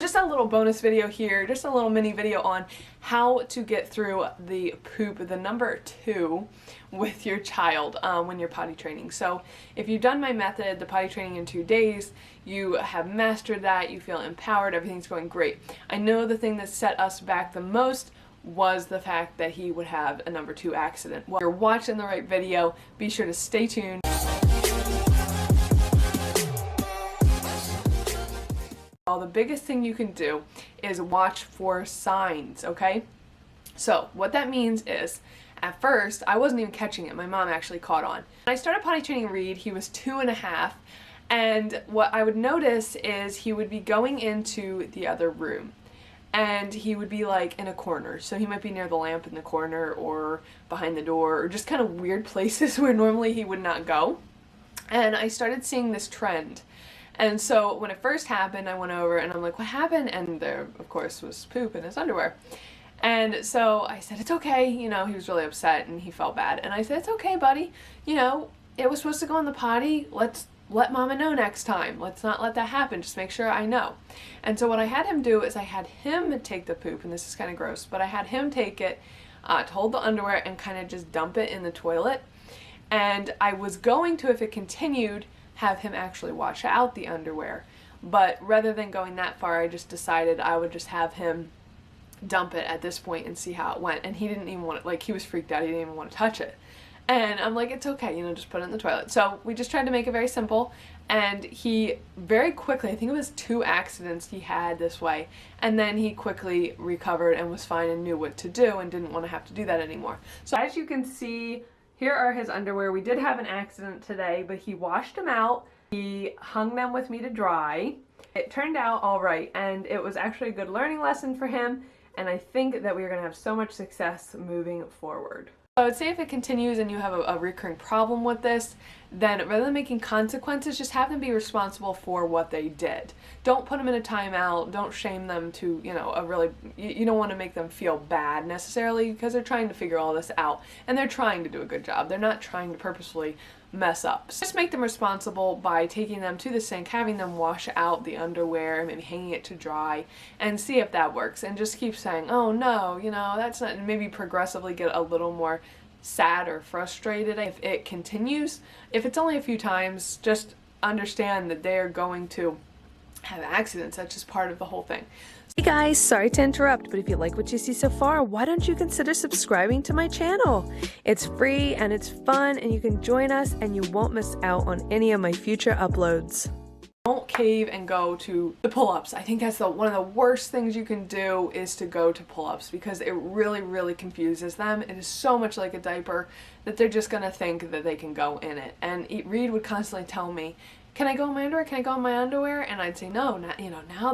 Just a little bonus video here, just a little mini video on how to get through the poop, the number 2, with your child when you're potty training. So if you've done my method, the potty training in 2 days, you have mastered that, you feel empowered, everything's going great. I know the thing that set us back the most was the fact that he would have a number 2 accident. While you're watching the right video, be sure to stay tuned. The biggest thing you can do is watch for signs, okay? So what that means is, at first, I wasn't even catching it. My mom actually caught on. When I started potty training Reid, he was 2.5, and what I would notice is he would be going into the other room, and he would be like in a corner. So he might be near the lamp in the corner or behind the door or just kind of weird places where normally he would not go. And I started seeing this trend. And so when it first happened, I went over and I'm like, what happened? And there, of course, was poop in his underwear. And so I said, it's okay. You know, he was really upset and he felt bad. And I said, it's okay, buddy. You know, it was supposed to go in the potty. Let's let mama know next time. Let's not let that happen. Just make sure I know. And so what I had him do is I had him take the poop, and this is kind of gross, but I had him take it to hold the underwear and kind of just dump it in the toilet. And I was going to, if it continued, have him actually wash out the underwear. But rather than going that far, I just decided I would just have him dump it at this point and see how it went. And he didn't even want it, like, he was freaked out, he didn't even want to touch it. And I'm like, it's okay, you know, just put it in the toilet. So we just tried to make it very simple, and he very quickly, I think it was 2 accidents he had this way, and then he quickly recovered and was fine and knew what to do and didn't want to have to do that anymore. So as you can see, here are his underwear. We did have an accident today, but he washed them out. He hung them with me to dry. It turned out all right, and it was actually a good learning lesson for him, and I think that we are going to have so much success moving forward. So I would say if it continues and you have a recurring problem with this, then rather than making consequences, just have them be responsible for what they did. Don't put them in a timeout. Don't shame them to, you know, you don't want to make them feel bad necessarily, because they're trying to figure all this out and they're trying to do a good job. They're not trying to purposefully mess up. So just make them responsible by taking them to the sink, having them wash out the underwear, maybe hanging it to dry, and see if that works. And just keep saying, oh no, you know, that's not, and maybe progressively get a little more sad or frustrated if it continues. If it's only a few times, just understand that they're going to have accidents. That's just part of the whole thing. Hey guys, sorry to interrupt, but if you like what you see so far, why don't you consider subscribing to my channel? It's free and it's fun, and you can join us and you won't miss out on any of my future uploads. Don't cave and go to the pull-ups. I think that's one of the worst things you can do, is to go to pull-ups, because it really confuses them. It is so much like a diaper that they're just gonna think that they can go in it. And Reid would constantly tell me, can I go in my underwear? Can I go in my underwear? And I'd say, no, not, you know, now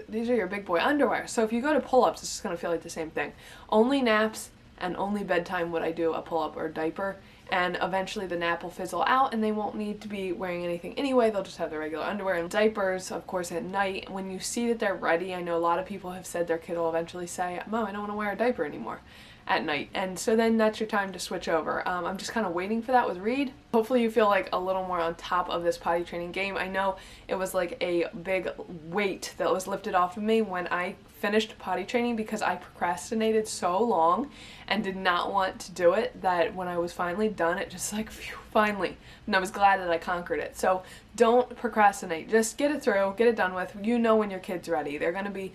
these are your big boy underwear. So if you go to pull-ups, it's just gonna feel like the same thing. Only naps and only bedtime would I do a pull-up or a diaper. And eventually the nap will fizzle out and they won't need to be wearing anything anyway. They'll just have their regular underwear and diapers. Of course, at night, when you see that they're ready, I know a lot of people have said their kid will eventually say, Mom, I don't want to wear a diaper anymore at night. And so then that's your time to switch over. I'm just kind of waiting for that with Reid. Hopefully you feel like a little more on top of this potty training game. I know it was like a big weight that was lifted off of me when I finished potty training, because I procrastinated so long and did not want to do it, that when I was finally done, it just like, phew, finally. And I was glad that I conquered it. So don't procrastinate. Just get it through, get it done with. You know when your kid's ready. They're going to be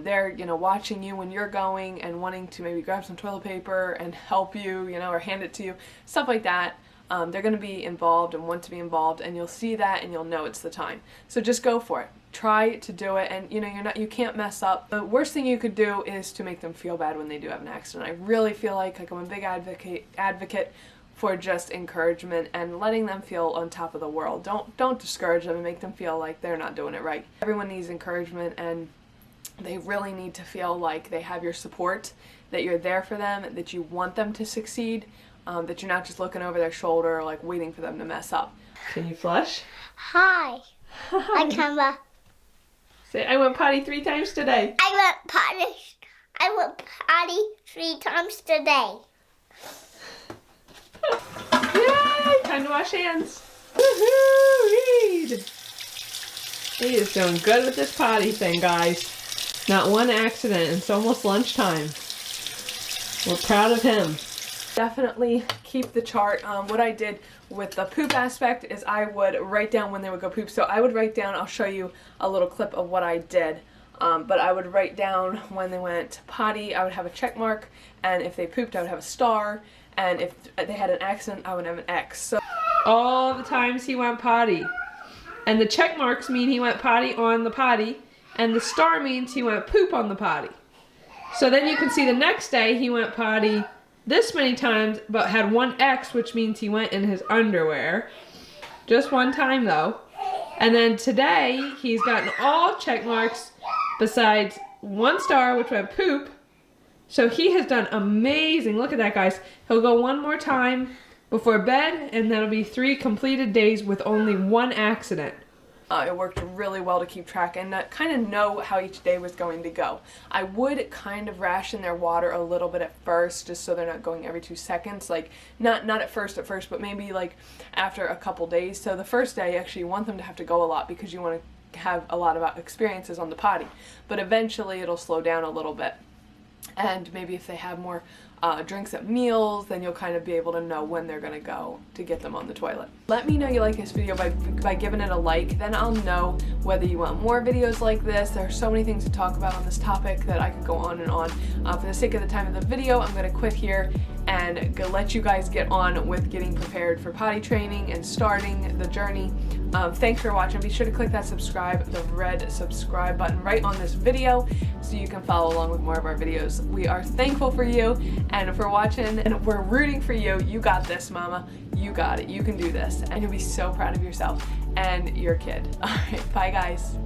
there, you know, watching you when you're going and wanting to maybe grab some toilet paper and help you, you know, or hand it to you, stuff like that. They're going to be involved and want to be involved, and you'll see that and you'll know it's the time. So just go for it. Try to do it, and you know, you can't mess up. The worst thing you could do is to make them feel bad when they do have an accident. I really feel like I'm a big advocate for just encouragement and letting them feel on top of the world. Don't discourage them and make them feel like they're not doing it right. Everyone needs encouragement, and they really need to feel like they have your support, that you're there for them, that you want them to succeed, that you're not just looking over their shoulder, like waiting for them to mess up. Can you flush? Hi. Hi, camera. Say, I went potty 3 times today. I went potty 3 times today. Yay! Time to wash hands. Woohoo! Reid! He is doing good with this potty thing, guys. Not one accident, and it's almost lunchtime. We're proud of him. Definitely keep the chart. What I did with the poop aspect is I would write down when they would go poop. So I would write down, I'll show you a little clip of what I did. But I would write down when they went potty, I would have a check mark, and if they pooped, I would have a star, and if they had an accident, I would have an X. So all the times he went potty. And the check marks mean he went potty on the potty, and the star means he went poop on the potty. So then you can see the next day he went potty this many times, but had one X, which means he went in his underwear. Just one time though. And then today, he's gotten all check marks besides one star, which went poop. So he has done amazing. Look at that, guys. He'll go one more time before bed, and that'll be 3 completed days with only 1 accident. It worked really well to keep track and kind of know how each day was going to go. I would kind of ration their water a little bit at first, just so they're not going every 2 seconds. Like, not at first, but maybe like after a couple days. So the first day, actually, you want them to have to go a lot because you want to have a lot of experiences on the potty. But eventually, it'll slow down a little bit. And maybe if they have more drinks at meals, then you'll kind of be able to know when they're going to go to get them on the toilet. Let me know you like this video by giving it a like. Then I'll know whether you want more videos like this. There are so many things to talk about on this topic that I could go on and on. For the sake of the time of the video, I'm going to quit here and let you guys get on with getting prepared for potty training and starting the journey. Thanks for watching. Be sure to click that the red subscribe button right on this video so you can follow along with more of our videos. We are thankful for you and for watching, and we're rooting for you. You got this, mama. You got it. You can do this, and you'll be so proud of yourself and your kid. All right, bye guys.